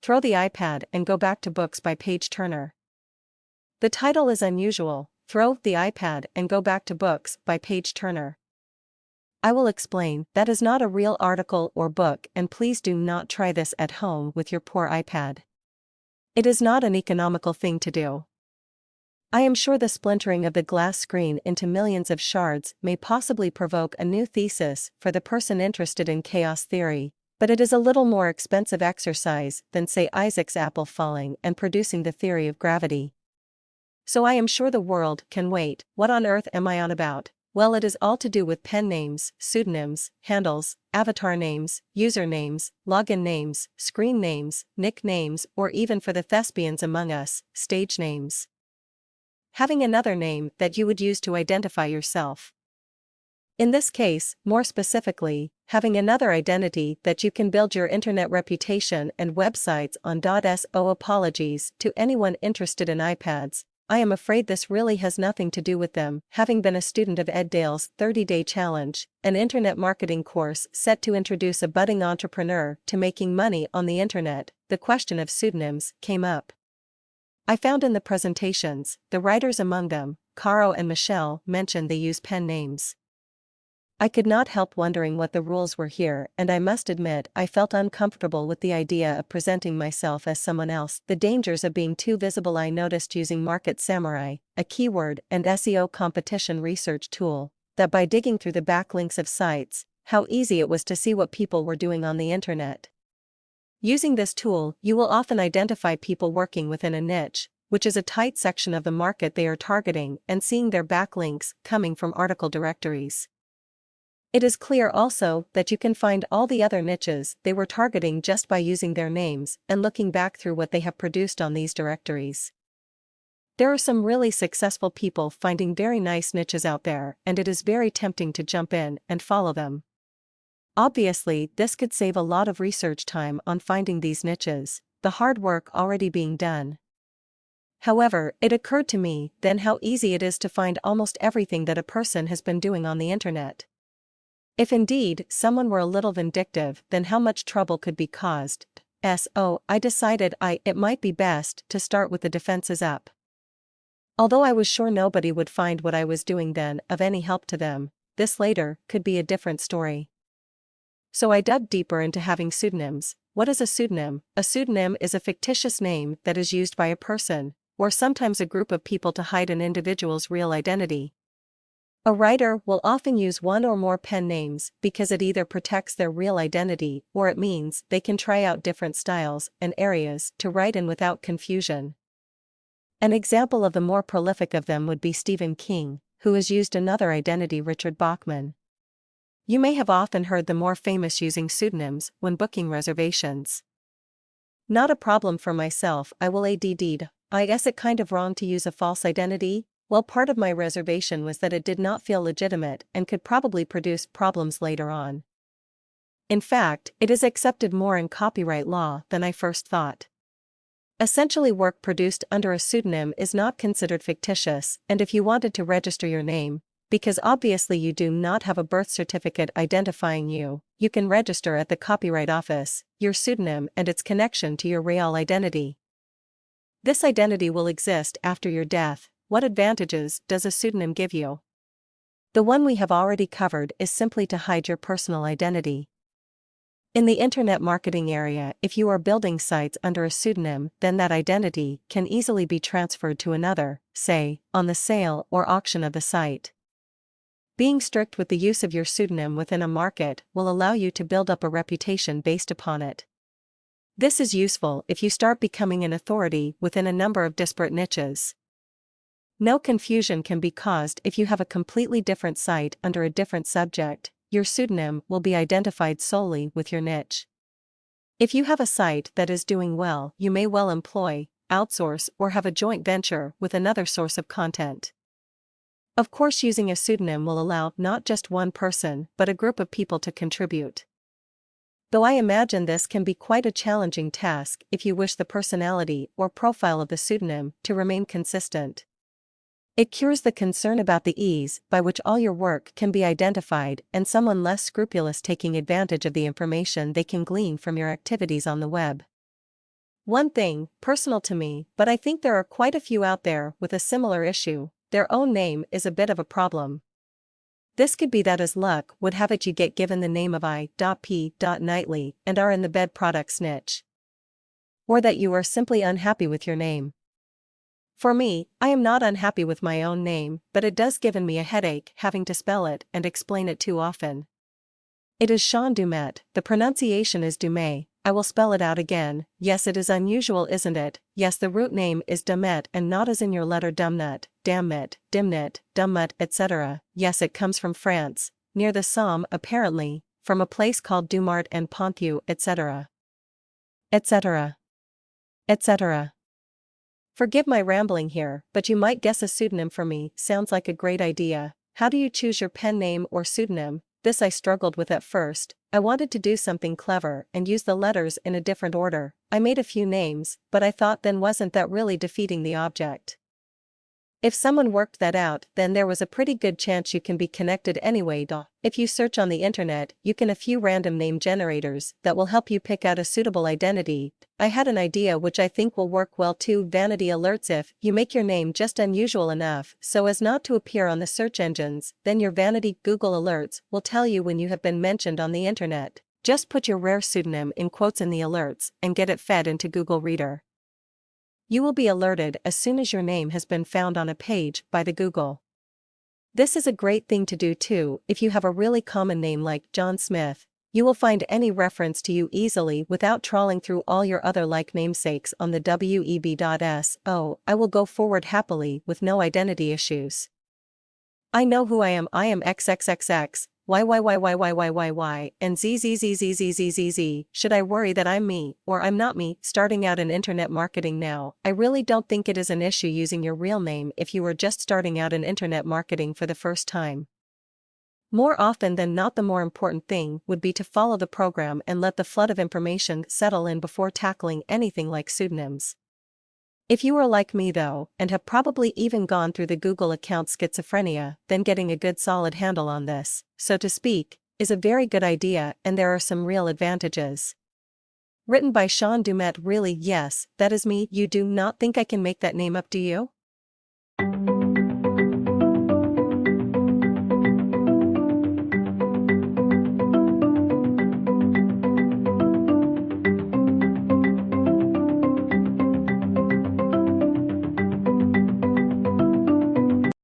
Throw the iPad and Go Back to Books by Paige Turner. The title is unusual, Throw the iPad and Go Back to Books by Paige Turner. I will explain, that is not a real article or book, and please do not try this at home with your poor iPad. It is not an economical thing to do. I am sure the splintering of the glass screen into millions of shards may possibly provoke a new thesis for the person interested in chaos theory, but it is a little more expensive exercise than, say, Isaac's apple falling and producing the theory of gravity. So I am sure the world can wait. What on earth am I on about? Well, it is all to do with pen names, pseudonyms, handles, avatar names, usernames, login names, screen names, nicknames, or even for the thespians among us, stage names. Having another name that you would use to identify yourself. In this case, more specifically, having another identity that you can build your internet reputation and websites on. So apologies to anyone interested in iPads. I am afraid this really has nothing to do with them. Having been a student of Ed Dale's 30-Day Challenge, an internet marketing course set to introduce a budding entrepreneur to making money on the internet, the question of pseudonyms came up. I found in the presentations, the writers among them, Caro and Michelle, mentioned they use pen names. I could not help wondering what the rules were here, and I must admit I felt uncomfortable with the idea of presenting myself as someone else. The dangers of being too visible. I noticed using Market Samurai, a keyword and SEO competition research tool, that by digging through the backlinks of sites, how easy it was to see what people were doing on the internet. Using this tool, you will often identify people working within a niche, which is a tight section of the market they are targeting, and seeing their backlinks coming from article directories. It is clear also that you can find all the other niches they were targeting just by using their names and looking back through what they have produced on these directories. There are some really successful people finding very nice niches out there, and it is very tempting to jump in and follow them. Obviously, this could save a lot of research time on finding these niches, the hard work already being done. However, it occurred to me then how easy it is to find almost everything that a person has been doing on the internet. If indeed someone were a little vindictive, then how much trouble could be caused. So, I decided it might be best to start with the defenses up. Although I was sure nobody would find what I was doing then of any help to them, this later could be a different story. So I dug deeper into having pseudonyms. What is a pseudonym? A pseudonym is a fictitious name that is used by a person, or sometimes a group of people, to hide an individual's real identity. A writer will often use one or more pen names because it either protects their real identity or it means they can try out different styles and areas to write in without confusion. An example of the more prolific of them would be Stephen King, who has used another identity, Richard Bachman. You may have often heard the more famous using pseudonyms when booking reservations. Not a problem for myself. I guess it kind of wrong to use a false identity. Well, part of my reservation was that it did not feel legitimate and could probably produce problems later on. In fact, it is accepted more in copyright law than I first thought. Essentially, work produced under a pseudonym is not considered fictitious, and if you wanted to register your name, because obviously you do not have a birth certificate identifying you, you can register at the Copyright Office your pseudonym and its connection to your real identity. This identity will exist after your death. What advantages does a pseudonym give you? The one we have already covered is simply to hide your personal identity. In the internet marketing area, if you are building sites under a pseudonym, then that identity can easily be transferred to another, say, on the sale or auction of the site. Being strict with the use of your pseudonym within a market will allow you to build up a reputation based upon it. This is useful if you start becoming an authority within a number of disparate niches. No confusion can be caused if you have a completely different site under a different subject. Your pseudonym will be identified solely with your niche. If you have a site that is doing well, you may well employ, outsource, or have a joint venture with another source of content. Of course, using a pseudonym will allow not just one person but a group of people to contribute. Though I imagine this can be quite a challenging task if you wish the personality or profile of the pseudonym to remain consistent. It cures the concern about the ease by which all your work can be identified and someone less scrupulous taking advantage of the information they can glean from your activities on the web. One thing, personal to me, but I think there are quite a few out there with a similar issue, their own name is a bit of a problem. This could be that as luck would have it you get given the name of I.P. Knightley and are in the bed products niche. Or that you are simply unhappy with your name. For me, I am not unhappy with my own name, but it does given me a headache having to spell it and explain it too often. It is Sean Dumet, the pronunciation is Dumay. I will spell it out again. Yes, it is unusual, isn't it? Yes, the root name is Dumet and not as in your letter Dumnut, Dammit, Dimnit, Dummut, etc. Yes, it comes from France, near the Somme apparently, from a place called Dumart and Ponthieu, etc. etc. etc. Forgive my rambling here, but you might guess a pseudonym for me sounds like a great idea. How do you choose your pen name or pseudonym? This I struggled with at first. I wanted to do something clever and use the letters in a different order. I made a few names, but I thought then wasn't that really defeating the object? If someone worked that out, then there was a pretty good chance you can be connected anyway. If you search on the internet, you can a few random name generators that will help you pick out a suitable identity. I had an idea which I think will work well too. Vanity alerts. If you make your name just unusual enough so as not to appear on the search engines, then your vanity Google alerts will tell you when you have been mentioned on the internet. Just put your rare pseudonym in quotes in the alerts and get it fed into Google Reader. You will be alerted as soon as your name has been found on a page by the Google. This is a great thing to do too. If you have a really common name like John Smith, you will find any reference to you easily without trawling through all your other like namesakes on the web.so. I will go forward happily with no identity issues. I know who I am XXXX, YYYYYYYY, and ZZZZZZZZ. Should I worry that I'm me, or I'm not me, starting out in internet marketing now? I really don't think it is an issue using your real name if you were just starting out in internet marketing for the first time. More often than not, the more important thing would be to follow the program and let the flood of information settle in before tackling anything like pseudonyms. If you are like me though, and have probably even gone through the Google account schizophrenia, then getting a good solid handle on this, so to speak, is a very good idea, and there are some real advantages. Written by Sean Dumet. Really, yes, that is me. You do not think I can make that name up, do you?